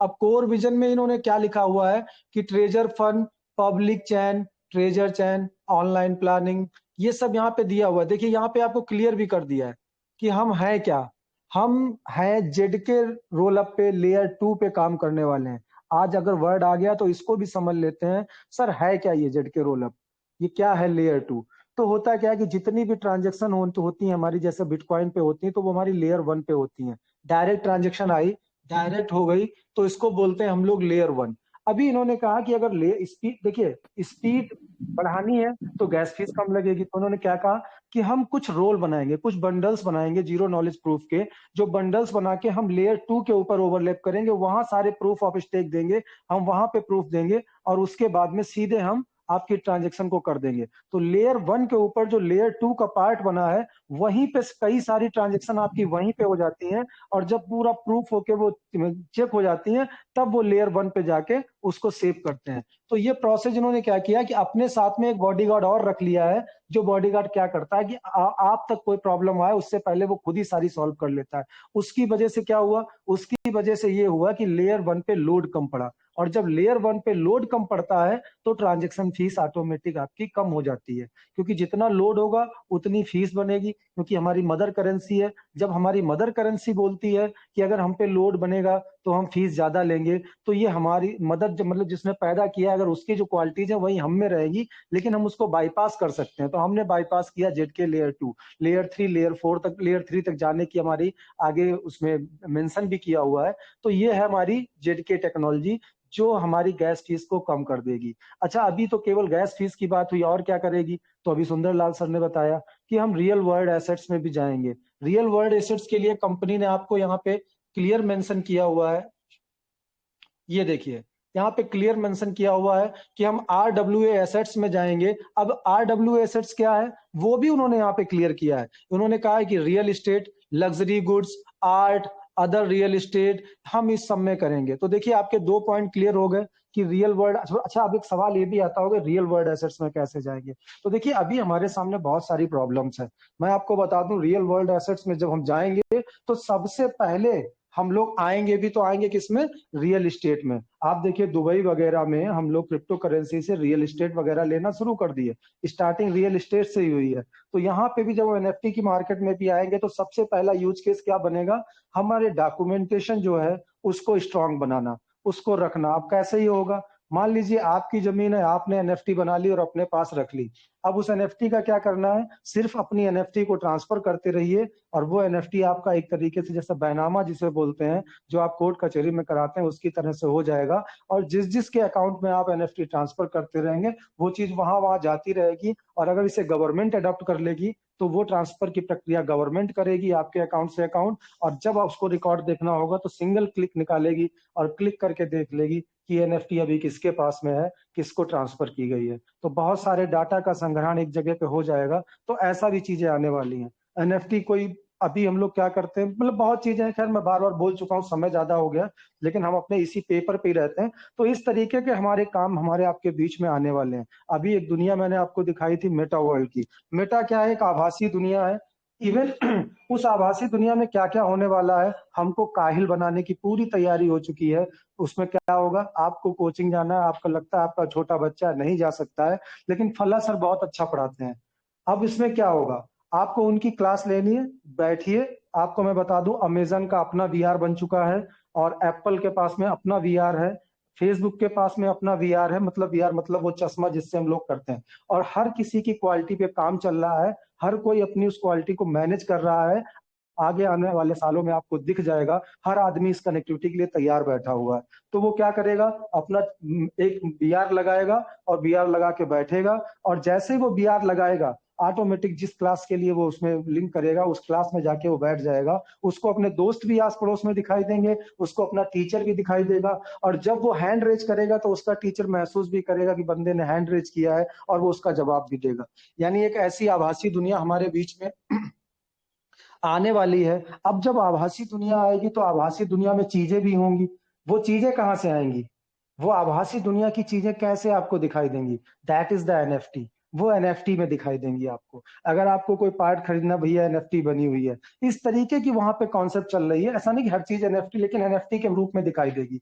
अब core vision में इन्होंने क्या लिखा हुआ है कि ट्रेजर फंड, पब्लिक चैन, ट्रेजर चैन, ऑनलाइन प्लानिंग, ये सब यहाँ पे दिया हुआ है। देखिए यहाँ पे आपको क्लियर भी कर दिया है कि हम हैं क्या। हम हैं जेडके रोल अप पे लेयर 2 पे काम करने वाले हैं। आज अगर वर्ड आ गया तो इसको भी समझ लेते हैं। सर है क्या ये जेडके रोल अप, ये क्या है लेयर 2? तो होता क्या है कि जितनी भी ट्रांजेक्शन होती है हमारी, जैसे बिटकॉइन पे होती है, तो वो हमारी लेयर 1 पे होती है। डायरेक्ट ट्रांजेक्शन आई, डायरेक्ट हो गई, तो इसको बोलते हैं हम लोग लेयर 1। अभी इन्होंने कहा कि अगर ले स्पीड, देखिए स्पीड बढ़ानी है तो गैस फीस कम लगेगी। तो उन्होंने क्या कहा कि हम कुछ रोल बनाएंगे, कुछ बंडल्स बनाएंगे जीरो नॉलेज प्रूफ के, जो बंडल्स बना के हम लेयर 2 के ऊपर ओवरलैप करेंगे, वहां सारे प्रूफ ऑफ स्टेक देंगे, हम वहां पे प्रूफ देंगे, और उसके बाद में सीधे हम आपकी ट्रांजेक्शन को कर देंगे। तो लेयर 1 के ऊपर जो लेयर 2 का पार्ट बना है, वहीं पे कई सारी ट्रांजेक्शन आपकी वहीं पे हो जाती हैं, और जब पूरा प्रूफ होके वो चेक हो जाती हैं, तब वो लेयर 1 पे जाके उसको सेव करते हैं। तो ये प्रोसेस इन्होंने क्या किया कि अपने साथ में एक बॉडीगार्ड और रख लिया है, जो बॉडीगार्ड क्या करता है कि आप तक कोई प्रॉब्लम आए उससे पहले वो खुद ही सारी सॉल्व कर लेता है। उसकी वजह से क्या हुआ, उसकी वजह से ये हुआ कि लेयर 1 पे लोड कम पड़ा, और जब लेयर 1 पे लोड कम पड़ता है तो ट्रांजेक्शन फीस ऑटोमेटिक आपकी कम हो जाती है, क्योंकि जितना लोड होगा उतनी फीस बनेगी, क्योंकि हमारी मदर करेंसी है। जब हमारी मदर करेंसी बोलती है कि अगर हम पे लोड बनेगा तो हम फीस ज्यादा लेंगे, तो ये हमारी मदर मतलब जिसने पैदा किया, अगर उसकी जो क्वालिटीज है वही हम में रहेगी, लेकिन हम उसको बाईपास कर सकते हैं। तो हमने बाईपास किया जेड के लेयर 2, लेयर 3, लेयर 4 तक, लेयर 3 तक जाने की हमारी आगे उसमें मेंशन भी किया हुआ है। तो ये है हमारी जेड के टेक्नोलॉजी, जो हमारी गैस फीस को कम कर देगी। अच्छा, अभी तो केवल गैस फीस की बात हुई, और क्या करेगी? तो अभी सुंदरलाल सर ने बताया कि हम रियल वर्ल्ड एसेट्स में भी जाएंगे। रियल वर्ल्ड एसेट्स के लिए कंपनी ने आपको यहाँ पे क्लियर मेंशन किया हुआ है, ये देखिए यहाँ पे क्लियर मेंशन किया हुआ है कि हम RWA एसेट्स में जाएंगे। अब RWA एसेट्स क्या है वो भी उन्होंने यहाँ पे क्लियर किया है। उन्होंने कहा है कि real estate, luxury goods, art, other real estate, हम इस सब में करेंगे। तो देखिए आपके 2 पॉइंट क्लियर हो गए कि रियल वर्ल्ड। अच्छा, अब एक सवाल ये भी आता होगा रियल वर्ल्ड एसेट्स में कैसे जाएंगे। तो देखिए अभी हमारे सामने बहुत सारी प्रॉब्लम्स है। मैं आपको बता दूं, रियल वर्ल्ड एसेट्स में जब हम जाएंगे तो सबसे पहले हम लोग आएंगे भी, तो आएंगे किसमें? रियल इस्टेट में। आप देखिए दुबई वगैरह में हम लोग क्रिप्टो करेंसी से रियल इस्टेट वगैरह लेना शुरू कर दिए, स्टार्टिंग रियल इस्टेट से ही हुई है। तो यहाँ पे भी जब एनएफटी की मार्केट में भी आएंगे तो सबसे पहला यूज केस क्या बनेगा? हमारे डॉक्यूमेंटेशन जो है उसको स्ट्रांग बनाना, उसको रखना। अब कैसे ही होगा? मान लीजिए आपकी जमीन है, आपने एनएफटी बना ली और अपने पास रख ली। अब उस एनएफटी का क्या करना है? सिर्फ अपनी एनएफटी को ट्रांसफर करते रहिए, और वो एनएफटी आपका एक तरीके से जैसे बैनामा जिसे बोलते हैं, जो आप कोर्ट कचहरी में कराते हैं, उसकी तरह से हो जाएगा। और जिस जिसके अकाउंट में आप एनएफटी ट्रांसफर करते रहेंगे वो चीज वहां वहां जाती रहेगी। और अगर इसे गवर्नमेंट अडॉप्ट कर लेगी तो वो ट्रांसफर की प्रक्रिया गवर्नमेंट करेगी आपके अकाउंट से अकाउंट, और जब आप उसको रिकॉर्ड देखना होगा तो सिंगल क्लिक निकालेगी और क्लिक करके देख लेगी कि एनएफटी अभी किसके पास में है, किसको ट्रांसफर की गई है। तो बहुत सारे डाटा का संग्रहण एक जगह पे हो जाएगा। तो ऐसा भी चीजें आने वाली हैं। एनएफटी कोई, अभी हम लोग क्या करते हैं, मतलब बहुत चीजें हैं, खैर मैं बार बार बोल चुका हूँ, समय ज्यादा हो गया, लेकिन हम अपने इसी पेपर पे ही रहते हैं। तो इस तरीके के हमारे काम हमारे आपके बीच में आने वाले हैं। अभी एक दुनिया मैंने आपको दिखाई थी मेटा वर्ल्ड की। मेटा क्या है? एक आभासी दुनिया है। इवन उस आभासी दुनिया में क्या क्या होने वाला है, हमको काहिल बनाने की पूरी तैयारी हो चुकी है। उसमें क्या होगा? आपको कोचिंग जाना है, आपको लगता है आपका छोटा बच्चा नहीं जा सकता है, लेकिन फला सर बहुत अच्छा पढ़ाते हैं। अब इसमें क्या होगा? आपको उनकी क्लास लेनी है, बैठिए। आपको मैं बता दूं, अमेजन का अपना वीआर बन चुका है, और एप्पल के पास में अपना वीआर है, फेसबुक के पास में अपना वीआर है। मतलब वीआर मतलब वो चश्मा जिससे हम लोग करते हैं। और हर किसी की क्वालिटी पे काम चल रहा है, हर कोई अपनी उस क्वालिटी को मैनेज कर रहा है। आगे आने वाले सालों में आपको दिख जाएगा, हर आदमी इस कनेक्टिविटी के लिए तैयार बैठा हुआ है। तो वो क्या करेगा? अपना एक बीआर लगाएगा और बीआर लगा के बैठेगा, और जैसे ही वो बीआर लगाएगा, ऑटोमेटिक जिस क्लास के लिए वो उसमें लिंक करेगा उस क्लास में जाके वो बैठ जाएगा। उसको अपने दोस्त भी आस पड़ोस में दिखाई देंगे, उसको अपना टीचर भी दिखाई देगा, और जब वो हैंड रेज करेगा तो उसका टीचर महसूस भी करेगा कि बंदे ने हैंड रेज किया है, और वो उसका जवाब भी देगा। यानी एक ऐसी आभासी दुनिया हमारे बीच में आने वाली है। अब जब आभासी दुनिया आएगी तो आभासी दुनिया में चीजें भी होंगी। वो चीजें कहाँ से आएंगी? वो आभासी दुनिया की चीजें कैसे आपको दिखाई देंगी? That is the NFT. वो एनएफटी में दिखाई देंगी आपको। अगर आपको कोई पार्ट खरीदना, भैया एनएफटी बनी हुई है। इस तरीके की वहां पे कॉन्सेप्ट चल रही है। ऐसा नहीं कि हर चीज एनएफटी, लेकिन एनएफटी के रूप में दिखाई देगी।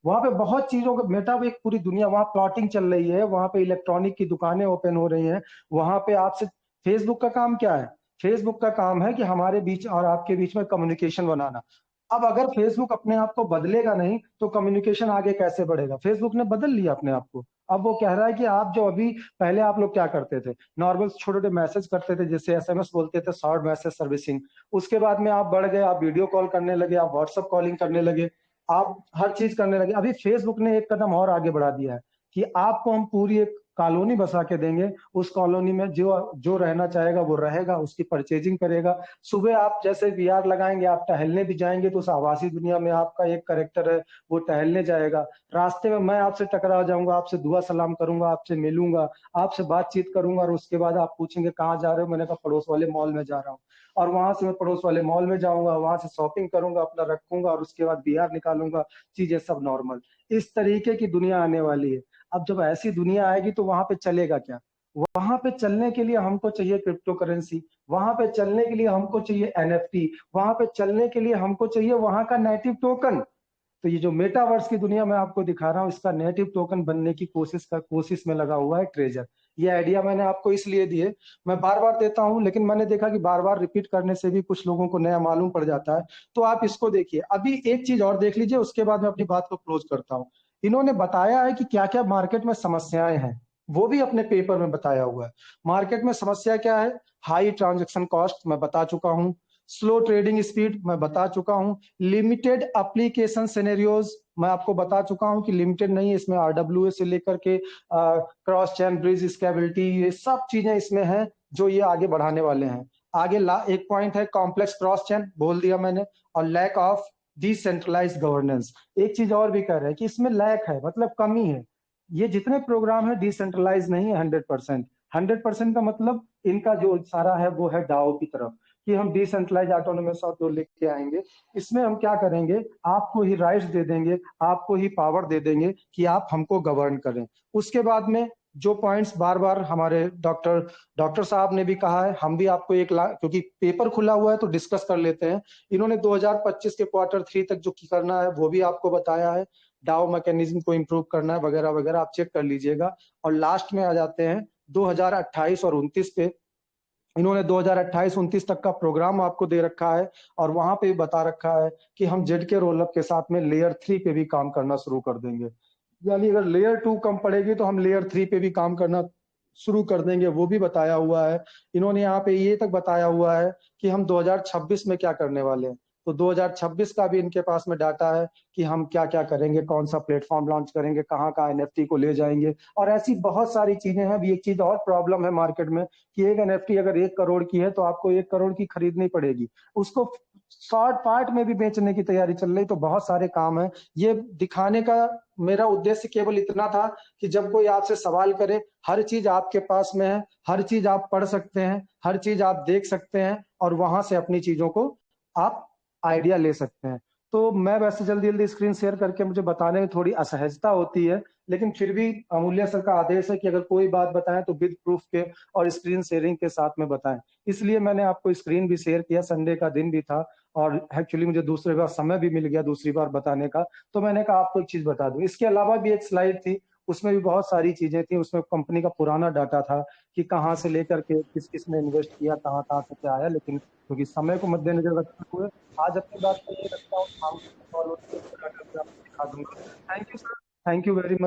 वहां पे बहुत चीजों का मेटा एक पूरी दुनिया, वहां प्लॉटिंग चल रही है, वहां पे इलेक्ट्रॉनिक की दुकानें ओपन हो रही हैं, वहां पे आपसे फेसबुक का काम क्या है? फेसबुक का काम है कि हमारे बीच और आपके बीच में कम्युनिकेशन बनाना। अब अगर फेसबुक अपने आप को बदलेगा नहीं तो कम्युनिकेशन आगे कैसे बढ़ेगा? फेसबुक ने बदल लिया अपने आप को। अब वो कह रहा है कि आप जो अभी, पहले आप लोग क्या करते थे, नॉर्मल छोटे छोटे मैसेज करते थे, जैसे एसएमएस बोलते थे, शॉर्ट मैसेज सर्विसिंग। उसके बाद में आप बढ़ गए, आप वीडियो कॉल करने लगे, आप व्हाट्सएप कॉलिंग करने लगे, आप हर चीज करने लगे। अभी फेसबुक ने एक कदम और आगे बढ़ा दिया है कि आपको हम पूरी एक कॉलोनी बसा के देंगे, उस कॉलोनी में जो जो रहना चाहेगा वो रहेगा, उसकी परचेजिंग करेगा। सुबह आप जैसे वीआर लगाएंगे, आप टहलने भी जाएंगे तो उस आभासी दुनिया में आपका एक करेक्टर है, वो टहलने जाएगा। रास्ते में मैं आपसे टकरा जाऊंगा, आपसे दुआ सलाम करूंगा, आपसे मिलूंगा, आपसे बातचीत करूंगा, और उसके बाद आप पूछेंगे कहाँ जा रहे हो, मैंने कहा पड़ोस वाले मॉल में जा रहा हूँ। और वहां से मैं पड़ोस वाले मॉल में जाऊंगा, वहां से शॉपिंग करूंगा, अपना रखूंगा, और उसके बाद वीआर निकालूंगा, चीजें सब नॉर्मल। इस तरीके की दुनिया आने वाली है। अब जब ऐसी दुनिया आएगी तो वहां पे चलेगा क्या? वहां पे चलने के लिए हमको चाहिए क्रिप्टो करेंसी, वहां पे चलने के लिए हमको चाहिए एनएफटी, वहां पे चलने के लिए हमको चाहिए वहां का नेटिव टोकन। तो ये जो मेटावर्स की दुनिया मैं आपको दिखा रहा हूँ, इसका नेटिव टोकन बनने की कोशिश में लगा हुआ है ट्रेजर। ये आइडिया मैंने आपको इसलिए दिए, मैं बार बार देता हूँ, लेकिन मैंने देखा कि बार बार रिपीट करने से भी कुछ लोगों को नया मालूम पड़ जाता है। तो आप इसको देखिए, अभी एक चीज और देख लीजिए, उसके बाद मैं अपनी बात को क्लोज करता हूँ। इन्होंने बताया है कि क्या क्या मार्केट में समस्याएं हैं, वो भी अपने पेपर में बताया हुआ है। मार्केट में समस्या क्या है? हाई ट्रांजेक्शन कॉस्ट मैं बता चुका हूँ, स्लो ट्रेडिंग स्पीड मैं बता चुका हूं, लिमिटेड एप्लीकेशन सिनेरियोज मैं आपको बता चुका हूं कि लिमिटेड नहीं है, इसमें आरडब्ल्यूए से लेकर के क्रॉस चैन ब्रिज स्केबिलिटी, ये सब चीजें इसमें हैं जो ये आगे बढ़ाने वाले हैं। आगे एक पॉइंट है कॉम्प्लेक्स क्रॉस चैन, बोल दिया मैंने, और लैक ऑफ डिसेंट्रलाइज्ड गवर्नेंस। एक चीज और भी कह रहे हैं कि इसमें लैक है, मतलब कमी है। ये जितने प्रोग्राम है डिसेंट्रलाइज नहीं है 100%। 100% का मतलब इनका जो सारा है वो है डाओ की तरफ, कि हम डिसेंट्रलाइज ऑटोनोमस और जो लेके आएंगे, इसमें हम क्या करेंगे, आपको ही राइट्स दे देंगे, आपको ही पावर दे देंगे कि आप हमको गवर्न करें। उसके बाद में जो पॉइंट्स बार बार हमारे डॉक्टर साहब ने भी कहा है, हम भी आपको क्योंकि पेपर खुला हुआ है तो डिस्कस कर लेते हैं। इन्होंने 2025 के क्वार्टर 3 तक जो करना है वो भी आपको बताया है, डाउ मैकेनिज्म को इम्प्रूव करना है वगैरह वगैरह, आप चेक कर लीजिएगा। और लास्ट में आ जाते हैं 2028 और 29 पे। इन्होंने 2028-29 तक का प्रोग्राम आपको दे रखा है, और वहां पे भी बता रखा है कि हम जेड के रोल अप के साथ में लेयर 3 पे भी काम करना शुरू कर देंगे। यानी अगर लेयर 2 कम पड़ेगी तो हम लेयर 3 पे भी काम करना शुरू कर देंगे, वो भी बताया हुआ है। इन्होंने यहाँ पे ये तक बताया हुआ है कि हम 2026 में क्या करने वाले हैं। तो 2026 का भी इनके पास में डाटा है कि हम क्या क्या करेंगे, कौन सा प्लेटफॉर्म लॉन्च करेंगे, कहाँ कहाँ एनएफटी को ले जाएंगे, और ऐसी बहुत सारी चीजें हैं। अभी एक चीज और प्रॉब्लम है मार्केट में कि एक एनएफटी अगर 1 करोड़ की है तो आपको 1 करोड़ की खरीदनी पड़ेगी, उसको शॉर्ट पार्ट में भी बेचने की तैयारी चल रही। तो बहुत सारे काम है। ये दिखाने का मेरा उद्देश्य केवल इतना था कि जब कोई आपसे सवाल करे, हर चीज आपके पास में है, हर चीज आप पढ़ सकते हैं, हर चीज आप देख सकते हैं, और वहां से अपनी चीजों को आप आइडिया ले सकते हैं। तो मैं वैसे जल्दी जल्दी स्क्रीन शेयर करके मुझे बताने में थोड़ी असहजता होती है, लेकिन फिर भी अमूल्य सर का आदेश है कि अगर कोई बात बताएं तो विद प्रूफ के और स्क्रीन शेयरिंग के साथ में बताएं। इसलिए मैंने आपको स्क्रीन भी शेयर किया, संडे का दिन भी था, और एक्चुअली मुझे दूसरी बार समय भी मिल गया दूसरी बार बताने का, तो मैंने कहा आपको एक चीज बता दूं। इसके अलावा भी एक स्लाइड थी, उसमें भी बहुत सारी चीजें थी, उसमें कंपनी का पुराना डाटा था कि कहाँ से लेकर के किस किस ने इन्वेस्ट किया, कहाँ कहाँ से क्या आया। लेकिन क्योंकि समय को मद्देनजर रखते हुए आज अपनी बात को ये रखता हूँ, शाम को कॉल होती है तो डाटा भी आपको दिखा दूंगा। Thank you sir, thank you very much.